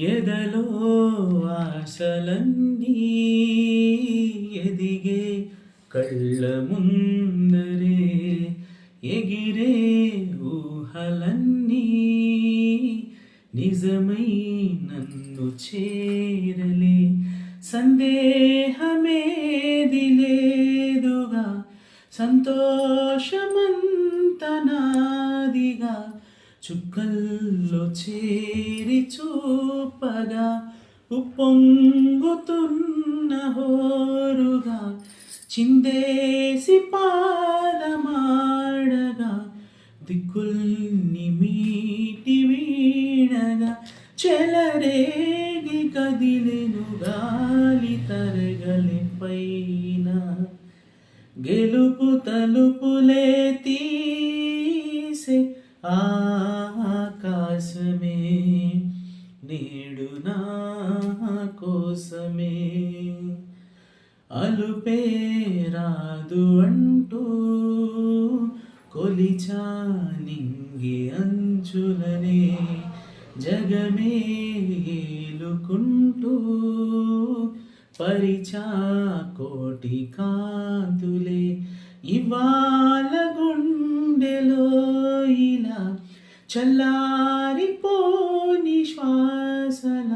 ఎదలో ఆశలన్నీ ఎదిగే కళ్ళ ముందరే ఎగిరే ఊహలన్నీ నిజమై నన్ను చేరలే సందేహమేది లేదుగా సంతోషమంత నాదిగా చుక్కల్లో చేరి చూపగా ఉప్పొంగుతున్న హోరుగా చిందేసి పాదమాడగా దిక్కుల్ని మీటి వీణగా చెలరేగి కదిలెను గాలి తరగలి పైన గెలుపు తలుపులే తీసే ఆకాశమే నేడు నా కోసమే అలుపే రాదు అంటూ కొలిచా నింగి అంచులనే జగమే ఏలుకుంటూ పరిచా కోటి కాంతులే ఇవాళ గుండెలో ఇలా చల్లారిపోని శ్వాసల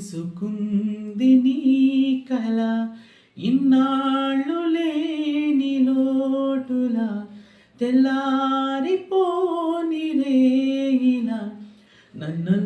కమ్మేసుకుంది నీ కల ఇన్నాళ్ళు లేని లోటులా తెల్లారిపోని రేయిలా నన్ను